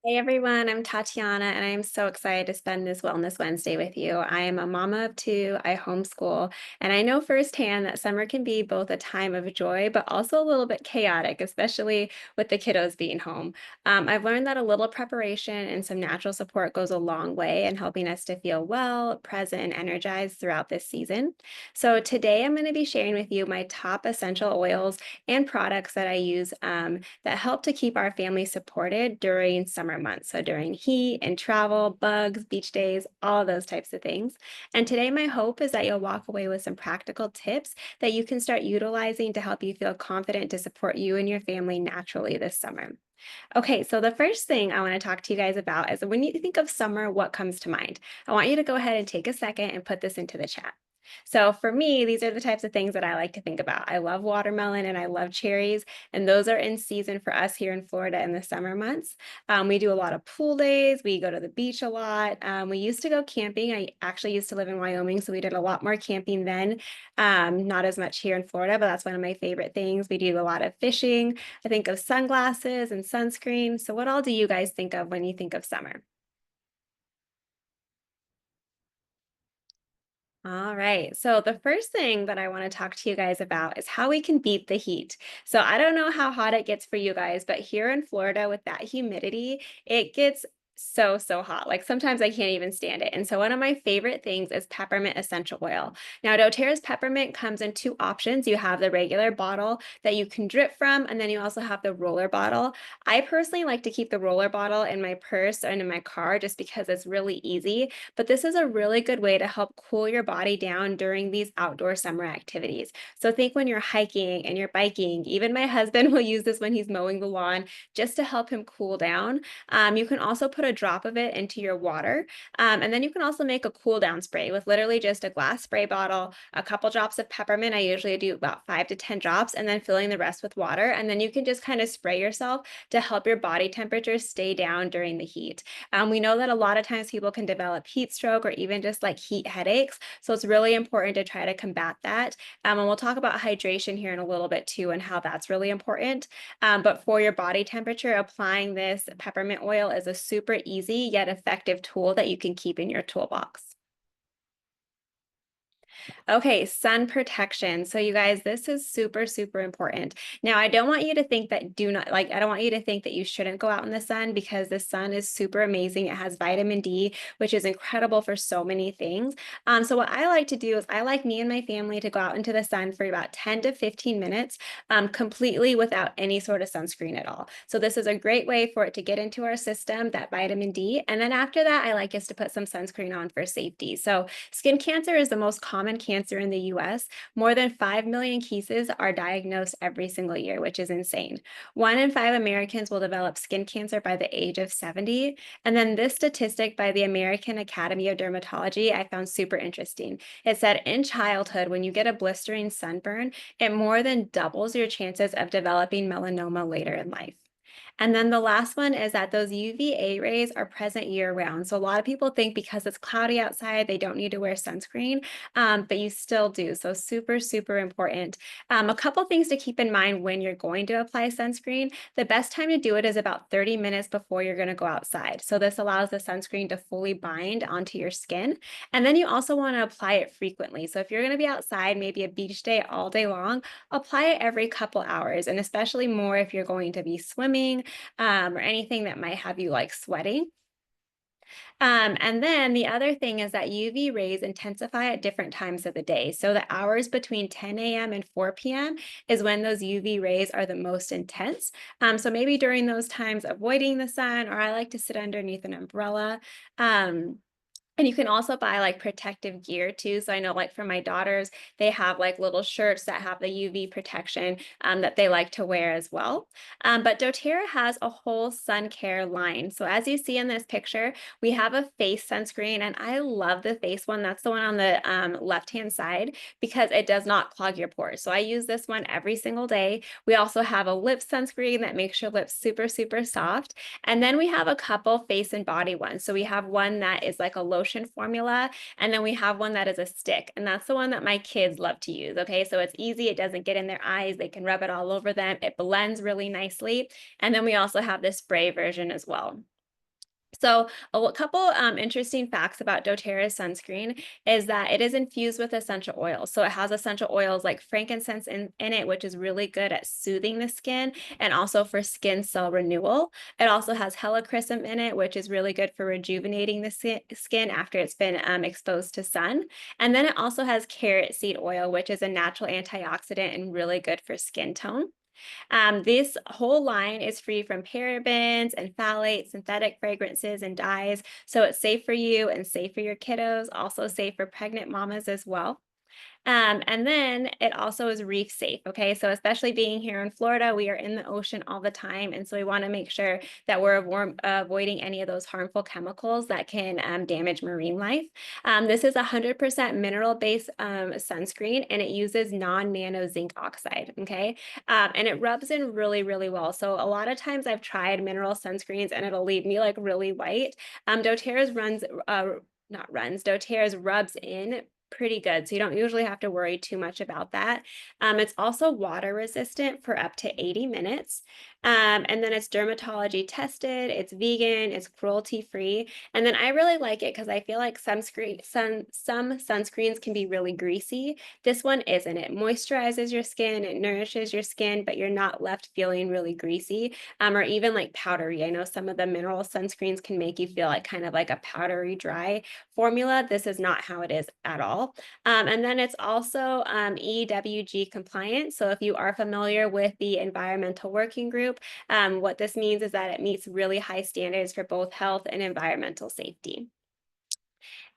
Hey everyone, I'm Tatiana, and I am so excited to spend this Wellness Wednesday with you. I am a mama of two, I homeschool, and I know firsthand that summer can be both a time of joy, but also a little bit chaotic, especially with the kiddos being home. I've learned that a little preparation and some natural support goes a long way in helping us to feel well, present, and energized throughout this season. So today I'm going to be sharing with you my top essential oils and products that I use that help to keep our family supported during summer months. So during heat and travel, bugs, beach days, all of those types of things. And today, my hope is that you'll walk away with some practical tips that you can start utilizing to help you feel confident to support you and your family naturally this summer. Okay, so the first thing I want to talk to you guys about is when you think of summer, what comes to mind? I want you to go ahead and take a second and put this into the chat. So for me, these are the types of things that I like to think about. I love watermelon and I love cherries, and those are in season for us here in Florida in the summer months. We do a lot of pool days. We go to the beach a lot. We used to go camping. I actually used to live in Wyoming, so we did a lot more camping then. Not as much here in Florida, but that's one of my favorite things. We do a lot of fishing. I think of sunglasses and sunscreen. So what all do you guys think of when you think of summer? All right. So the first thing that I want to talk to you guys about is how we can beat the heat. So I don't know how hot it gets for you guys, but here in Florida with that humidity, it gets so hot. Like sometimes I can't even stand it. And so one of my favorite things is peppermint essential oil. Now, doTERRA's peppermint comes in two options. You have the regular bottle that you can drip from, and then you also have the roller bottle. I personally like to keep the roller bottle in my purse and in my car just because it's really easy, but this is a really good way to help cool your body down during these outdoor summer activities. So think when you're hiking and you're biking, even my husband will use this when he's mowing the lawn just to help him cool down. You can also put a drop of it into your water. And then you can also make a cool down spray with literally just a glass spray bottle, a couple drops of peppermint. I usually do about 5 to 10 drops, and then filling the rest with water. And then you can just kind of spray yourself to help your body temperature stay down during the heat. We know that a lot of times people can develop heat stroke or even just like heat headaches. So it's really important to try to combat that. And we'll talk about hydration here in a little bit too and how that's really important. But for your body temperature, applying this peppermint oil is a super easy yet effective tool that you can keep in your toolbox. Okay, sun protection. So you guys, this is super important. Now, I don't want you to think that I don't want you to think that you shouldn't go out in the sun because the sun is super amazing. It has vitamin D, which is incredible for so many things. So what I like to do is I like me and my family to go out into the sun for about 10 to 15 minutes, completely without any sort of sunscreen at all. So this is a great way for it to get into our system, that vitamin D. And then after that, I like us to put some sunscreen on for safety. So skin cancer is the most common cancer in the US. More than 5 million cases are diagnosed every single year, which is insane. 1 in 5 Americans will develop skin cancer by the age of 70. And then this statistic by the American Academy of Dermatology, I found super interesting. It said in childhood, when you get a blistering sunburn, it more than doubles your chances of developing melanoma later in life. And then the last one is that those UVA rays are present year round. So a lot of people think because it's cloudy outside, they don't need to wear sunscreen, but you still do. So super important. A couple things to keep in mind when you're going to apply sunscreen. The best time to do it is about 30 minutes before you're going to go outside. So this allows the sunscreen to fully bind onto your skin. And then you also want to apply it frequently. So if you're going to be outside, maybe a beach day all day long, apply it every couple hours, and especially more if you're going to be swimming or anything that might have you like sweating. And then the other thing is that UV rays intensify at different times of the day. So the hours between 10 a.m. and 4 p.m. is when those UV rays are the most intense. So maybe during those times, avoiding the sun, or I like to sit underneath an umbrella. And you can also buy like protective gear too. So I know like for my daughters, they have like little shirts that have the UV protection that they like to wear as well. But doTERRA has a whole sun care line. So as you see in this picture, we have a face sunscreen, and I love the face one. That's the one on the left-hand side because it does not clog your pores. So I use this one every single day. We also have a lip sunscreen that makes your lips super soft. And then we have a couple face and body ones. So we have one that is like a lotion formula, and then we have one that is a stick. And that's the one that my kids love to use. Okay, so it's easy. It doesn't get in their eyes. They can rub it all over them. It blends really nicely. And then we also have this spray version as well. So, couple interesting facts about doTERRA's sunscreen is that it is infused with essential oils. So, it has essential oils like frankincense in it, which is really good at soothing the skin and also for skin cell renewal. It also has helichrysum in it, which is really good for rejuvenating the skin after it's been exposed to sun. And then it also has carrot seed oil, which is a natural antioxidant and really good for skin tone. This whole line is free from parabens and phthalates, synthetic fragrances, and dyes. So it's safe for you and safe for your kiddos, also safe for pregnant mamas as well. And then it also is reef safe. Okay. So, especially being here in Florida, we are in the ocean all the time. And so, we want to make sure that we're avoiding any of those harmful chemicals that can damage marine life. This is 100% mineral based sunscreen and it uses non nano zinc oxide. Okay. And it rubs in really, really well. So, a lot of times I've tried mineral sunscreens and it'll leave me like really white. doTERRA's not runs, doTERRA's rubs in pretty good. So you don't usually have to worry too much about that. It's also water resistant for up to 80 minutes. And then it's dermatology tested, it's vegan, it's cruelty free. And then I really like it because I feel like some sunscreens can be really greasy. This one isn't. It moisturizes your skin, it nourishes your skin, but you're not left feeling really greasy or even like powdery. I know some of the mineral sunscreens can make you feel like kind of like a powdery dry formula. This is not how it is at all. And then it's also EWG compliant. So if you are familiar with the Environmental Working Group, what this means is that it meets really high standards for both health and environmental safety.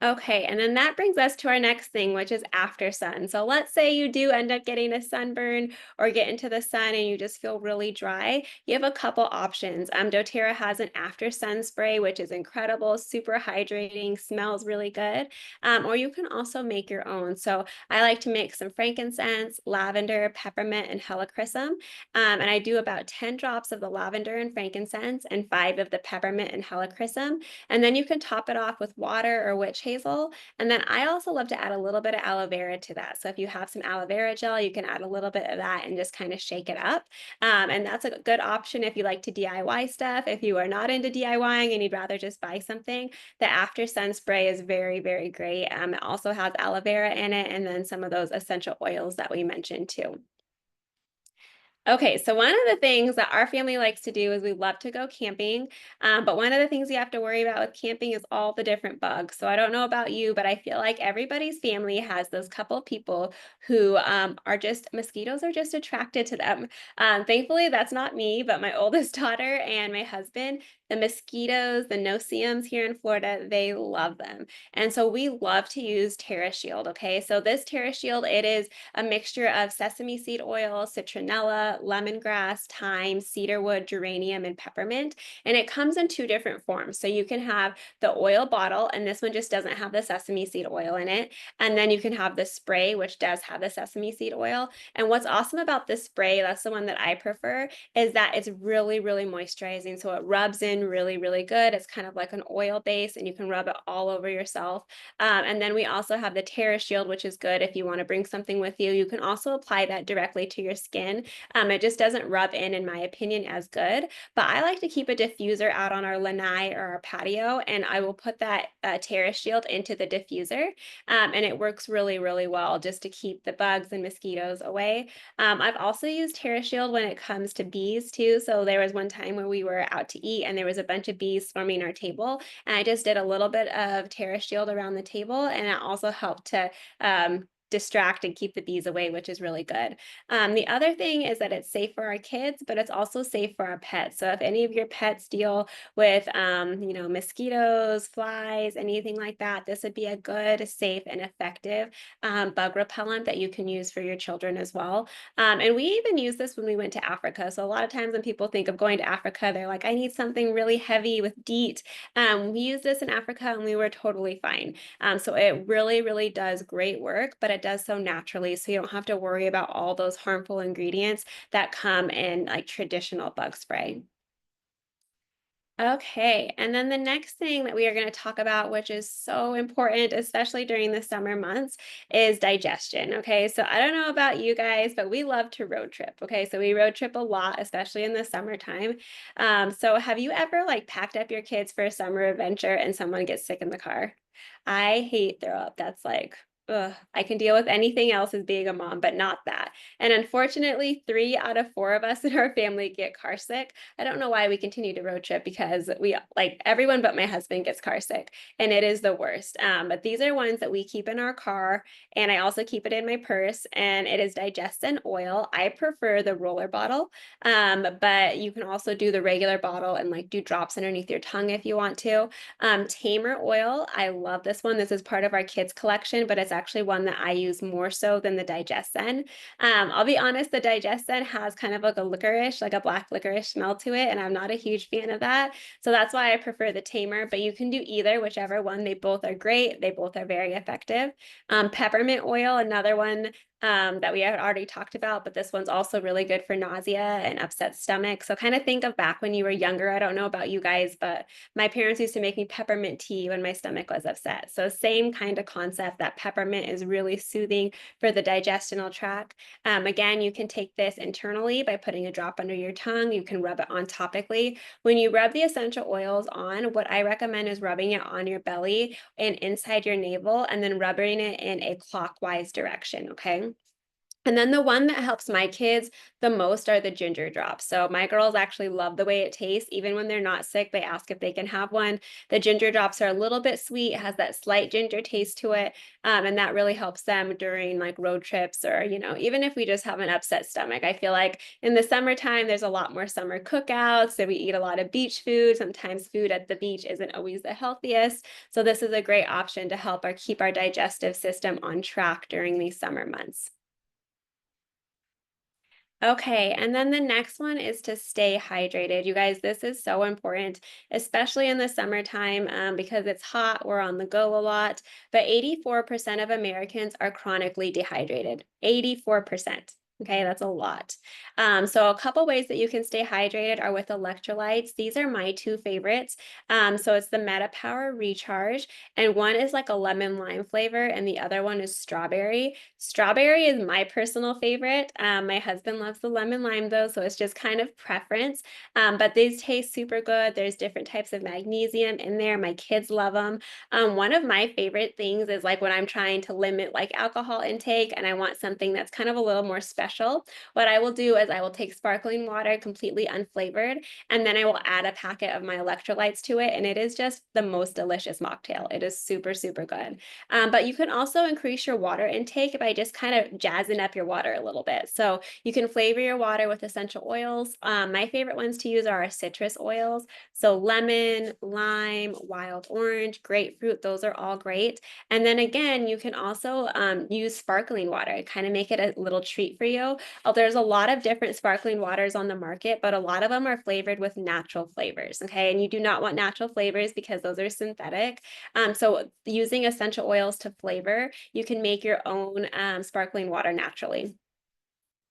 Okay, and then that brings us to our next thing, which is after sun. So let's say you do end up getting a sunburn or get into the sun and you just feel really dry. You have a couple options. doTERRA has an after sun spray, which is incredible, super hydrating, smells really good. Or you can also make your own. So I like to make some frankincense, lavender, peppermint, and helichrysum. And I do about 10 drops of the lavender and frankincense and 5 of the peppermint and helichrysum. And then you can top it off with water or witch hazel. And then I also love to add a little bit of aloe vera to that. So if you have some aloe vera gel, you can add a little bit of that and just kind of shake it up. And that's a good option if you like to DIY stuff. If you are not into DIYing and you'd rather just buy something, the After Sun spray is very, very great. It also has aloe vera in it and then some of those essential oils that we mentioned too. Okay, so one of the things that our family likes to do is we love to go camping. But one of the things you have to worry about with camping is all the different bugs. So I don't know about you, but I feel like everybody's family has those couple people who are just, mosquitoes are just attracted to them. Thankfully, that's not me, but my oldest daughter and my husband, the mosquitoes, the no-see-ums here in Florida, they love them. And so we love to use Terra Shield. Okay, so this Terra Shield, it is a mixture of sesame seed oil, citronella, lemongrass, thyme, cedarwood, geranium, and peppermint. And it comes in 2 different forms. So you can have the oil bottle, and this one just doesn't have the sesame seed oil in it. And then you can have the spray, which does have the sesame seed oil. And what's awesome about this spray, that's the one that I prefer, is that it's really, really moisturizing. So it rubs in really, really good. It's kind of like an oil base, and you can rub it all over yourself. And then we also have the Terra Shield, which is good if you want to bring something with you. You can also apply that directly to your skin. It just doesn't rub in my opinion, as good. But I like to keep a diffuser out on our lanai or our patio, and I will put that Terra Shield into the diffuser. And it works really, really well just to keep the bugs and mosquitoes away. I've also used Terra Shield when it comes to bees too. So there was one time where we were out to eat and there was a bunch of bees swarming our table. And I just did a little bit of Terra Shield around the table, and it also helped to distract and keep the bees away, which is really good. The other thing is that it's safe for our kids, but it's also safe for our pets. So if any of your pets deal with, mosquitoes, flies, anything like that, this would be a good, safe, and effective bug repellent that you can use for your children as well. And we even use this when we went to Africa. So a lot of times when people think of going to Africa, they're like, I need something really heavy with DEET. We used this in Africa and we were totally fine. So it really, really does great work, but it does so naturally. So you don't have to worry about all those harmful ingredients that come in like traditional bug spray. Okay, and then the next thing that we are going to talk about, which is so important, especially during the summer months, is digestion. Okay, so I don't know about you guys, but we love to road trip. Okay, so we road trip a lot, especially in the summertime. So have you ever like packed up your kids for a summer adventure and someone gets sick in the car? I hate throw up. That's like, ugh, I can deal with anything else as being a mom, but not that. And unfortunately, 3 out of 4 of us in our family get car sick. I don't know why we continue to road trip because we like everyone but my husband gets car sick and it is the worst. But these are ones that we keep in our car and I also keep it in my purse and it is Digestin oil. I prefer the roller bottle, but you can also do the regular bottle and like do drops underneath your tongue if you want to. Tamer oil, I love this one. This is part of our kids collection, but it's actually one that I use more so than the Digestin. I'll be honest, the Digestin has kind of like a licorice, like a black licorice smell to it, and I'm not a huge fan of that. So that's why I prefer the Tamer, but you can do either, whichever one. They both are great. They both are very effective. Peppermint oil, another one that we had already talked about, but this one's also really good for nausea and upset stomach. So kind of think of back when you were younger. I don't know about you guys, but my parents used to make me peppermint tea when my stomach was upset. So same kind of concept that peppermint is really soothing for the digestional tract. Again, you can take this internally by putting a drop under your tongue. You can rub it on topically. When you rub the essential oils on, what I recommend is rubbing it on your belly and inside your navel and then rubbing it in a clockwise direction, okay? And then the one that helps my kids the most are the ginger drops. So my girls actually love the way it tastes. Even when they're not sick, they ask if they can have one. The ginger drops are a little bit sweet, it has that slight ginger taste to it. And that really helps them during like road trips or, even if we just have an upset stomach. I feel like in the summertime, there's a lot more summer cookouts. So we eat a lot of beach food. Sometimes food at the beach isn't always the healthiest. So this is a great option to help keep our digestive system on track during these summer months. Okay, and then the next one is to stay hydrated. You guys, this is so important, especially in the summertime because it's hot, we're on the go a lot. But 84% of Americans are chronically dehydrated. 84%. Okay, that's a lot. So a couple ways that you can stay hydrated are with electrolytes. These are my two favorites. So it's the Meta Power Recharge, and one is like a lemon lime flavor, and the other one is strawberry. Strawberry is my personal favorite. My husband loves the lemon lime though, so it's just kind of preference. But these taste super good. There's different types of magnesium in there. My kids love them. One of my favorite things is like when I'm trying to limit like alcohol intake and I want something that's kind of a little more special. What I will do is I will take sparkling water completely unflavored, and then I will add a packet of my electrolytes to it, and it is just the most delicious mocktail. It is super, super good. But you can also increase your water intake by just kind of jazzing up your water a little bit. So you can flavor your water with essential oils. My favorite ones to use are our citrus oils. So lemon, lime, wild orange, grapefruit, those are all great. And then again, you can also use sparkling water, kind of make it a little treat for you. There's a lot of different sparkling waters on the market, but a lot of them are flavored with natural flavors. Okay. And you do not want natural flavors because those are synthetic. So using essential oils to flavor, you can make your own sparkling water naturally.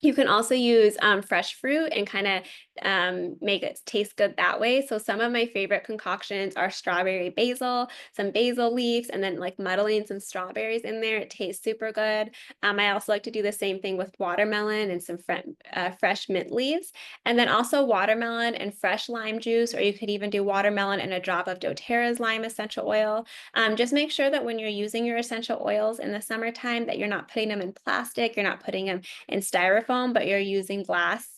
You can also use fresh fruit and kind of make it taste good that way. So some of my favorite concoctions are strawberry basil, some basil leaves, and then like muddling some strawberries in there. It tastes super good. I also like to do the same thing with watermelon and some fresh mint leaves. And then also watermelon and fresh lime juice, or you could even do watermelon and a drop of doTERRA's lime essential oil. Just make sure that when you're using your essential oils in the summertime that you're not putting them in plastic, you're not putting them in styrofoam, but you're using glasses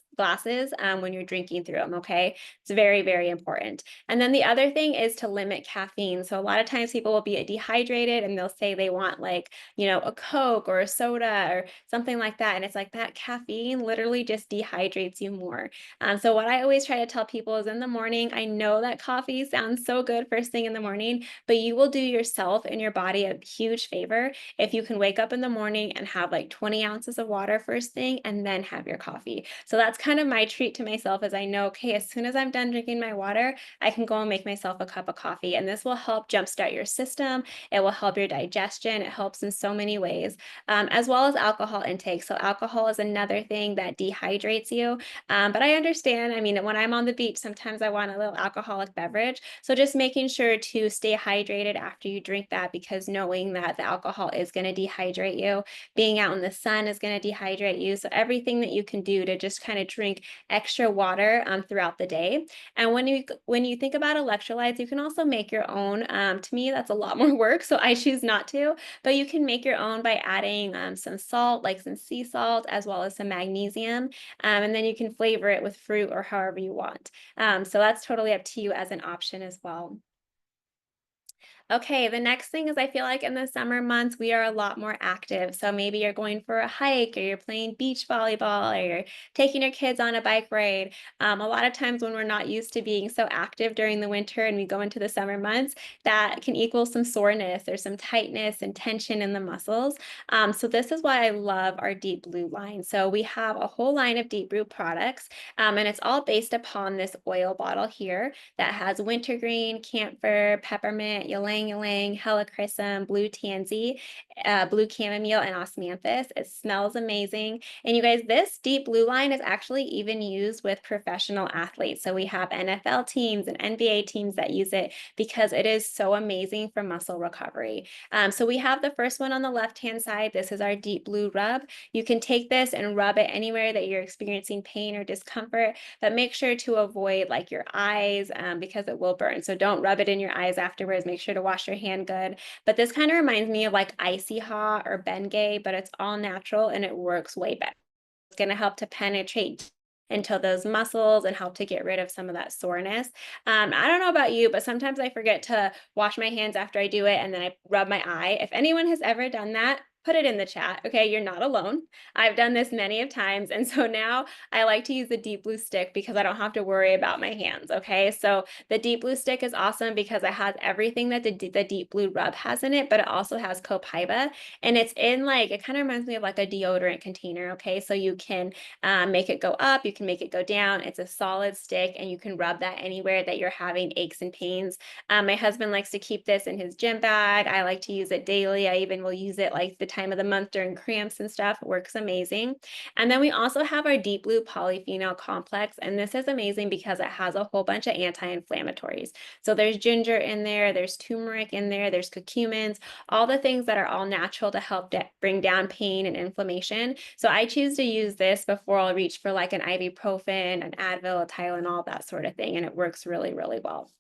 when you're drinking through them, okay? It's very, very important. And then the other thing is to limit caffeine. So a lot of times people will be dehydrated and they'll say they want like, a Coke or a soda or something like that. And it's like that caffeine literally just dehydrates you more. So what I always try to tell people is in the morning, I know that coffee sounds so good first thing in the morning, but you will do yourself and your body a huge favor if you can wake up in the morning and have like 20 ounces of water first thing and then have your coffee. So that's kind of my treat to myself is I know, okay, as soon as I'm done drinking my water, I can go and make myself a cup of coffee. And this will help jumpstart your system. It will help your digestion. It helps in so many ways, as well as alcohol intake. So alcohol is another thing that dehydrates you. But I understand, I mean, when I'm on the beach, sometimes I want a little alcoholic beverage. So just making sure to stay hydrated after you drink that, because knowing that the alcohol is going to dehydrate you, being out in the sun is going to dehydrate you. So everything that you can do to just kind of drink extra water throughout the day. And when you think about electrolytes, you can also make your own. To me, that's a lot more work, so I choose not to. But you can make your own by adding some salt, like some sea salt, as well as some magnesium, and then you can flavor it with fruit or however you want. So that's totally up to you as an option as well. Okay, the next thing is I feel like in the summer months, we are a lot more active. So maybe you're going for a hike, or you're playing beach volleyball, or you're taking your kids on a bike ride. A lot of times when we're not used to being so active during the winter and we go into the summer months, that can equal some soreness or some tightness and tension in the muscles. So this is why I love our Deep Blue line. So we have a whole line of Deep Blue products, and it's all based upon this oil bottle here that has wintergreen, camphor, peppermint, ylang ylang, helichrysum, blue tansy, blue chamomile, and osmanthus. It smells amazing. And you guys, this deep blue line is actually even used with professional athletes. So we have NFL teams and NBA teams that use it because it is so amazing for muscle recovery. So we have the first one on the left-hand side. This is our deep blue rub. You can take this and rub it anywhere that you're experiencing pain or discomfort, but make sure to avoid like your eyes, because it will burn. So don't rub it in your eyes afterwards. Make sure to wash your hand good. But this kind of reminds me of like Icy Hot or Bengay, but it's all natural and it works way better. It's going to help to penetrate into those muscles and help to get rid of some of that soreness. I don't know about you, but sometimes I forget to wash my hands after I do it, and then I rub my eye. If anyone has ever done that, put it in the chat. Okay, you're not alone. I've done this many of times, and so now I like to use the deep blue stick because I don't have to worry about my hands. Okay, so the deep blue stick is awesome because it has everything that the deep blue rub has in it, but it also has copaiba, and it's in like, it kind of reminds me of like a deodorant container. Okay, so you can make it go up, you can make it go down. It's a solid stick, and you can rub that anywhere that you're having aches and pains. My husband likes to keep this in his gym bag. I like to use it daily. I even will use it like the time of the month during cramps and stuff. It works amazing. And then we also have our deep blue polyphenol complex, and this is amazing because it has a whole bunch of anti-inflammatories. So there's ginger in there, there's turmeric in there, there's curcumins, all the things that are all natural to help bring down pain and inflammation. So I choose to use this before I'll reach for like an ibuprofen, an Advil, a Tylenol, that sort of thing, and it works really, really well.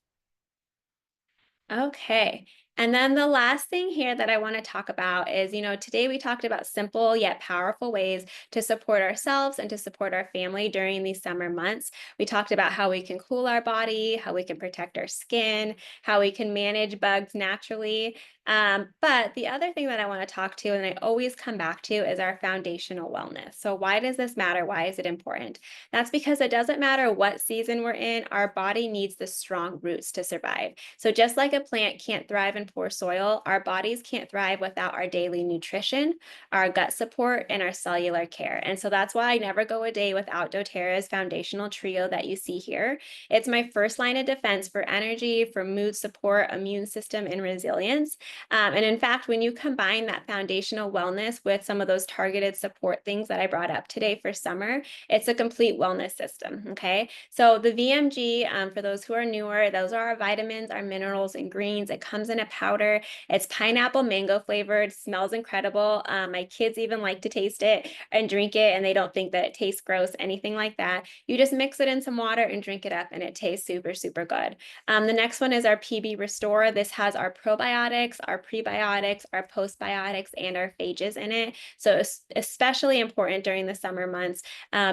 Okay. And then the last thing here that I want to talk about is, today we talked about simple yet powerful ways to support ourselves and to support our family during these summer months. We talked about how we can cool our body, how we can protect our skin, how we can manage bugs naturally. But the other thing that I want to talk to, and I always come back to, is our foundational wellness. So why does this matter? Why is it important? That's because it doesn't matter what season we're in, our body needs the strong roots to survive. So just like a plant can't thrive in poor soil, our bodies can't thrive without our daily nutrition, our gut support, and our cellular care. And so that's why I never go a day without doTERRA's foundational trio that you see here. It's my first line of defense for energy, for mood support, immune system, and resilience. And in fact, when you combine that foundational wellness with some of those targeted support things that I brought up today for summer, it's a complete wellness system. Okay. So the VMG, for those who are newer, those are our vitamins, our minerals, and greens. It comes in a powder. It's pineapple mango flavored, smells incredible. My kids even like to taste it and drink it, and they don't think that it tastes gross, anything like that. You just mix it in some water and drink it up, and it tastes super, super good. The next one is our PB Restore. This has our probiotics, our prebiotics, our postbiotics, and our phages in it. So it's especially important during the summer months,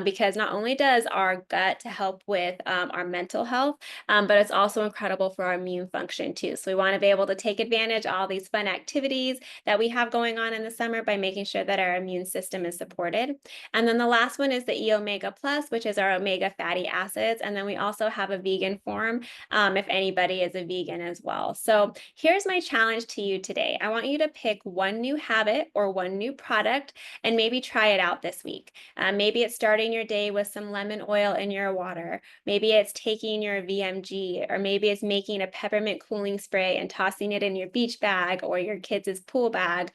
because not only does our gut to help with our mental health, but it's also incredible for our immune function too. So we want to be able to take advantage of all these fun activities that we have going on in the summer by making sure that our immune system is supported. And then the last one is the E Omega Plus, which is our omega fatty acids. And then we also have a vegan form if anybody is a vegan as well. So here's my challenge to you today. I want you to pick one new habit or one new product and maybe try it out this week. Maybe it's starting your day with some lemon oil in your water. Maybe it's taking your VMG, or maybe it's making a peppermint cooling spray and tossing it in your beach bag or your kids' pool bag.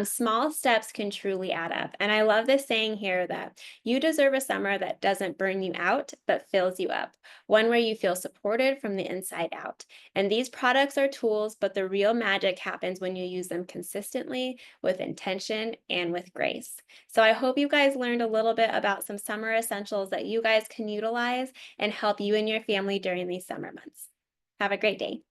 Small steps can truly add up. And I love this saying here that you deserve a summer that doesn't burn you out, but fills you up. One where you feel supported from the inside out. And these products are tools, but the real magic happens when you use them consistently, with intention, and with grace. So I hope you guys learned a little bit about some summer essentials that you guys can utilize and help you and your family during these summer months. Have a great day.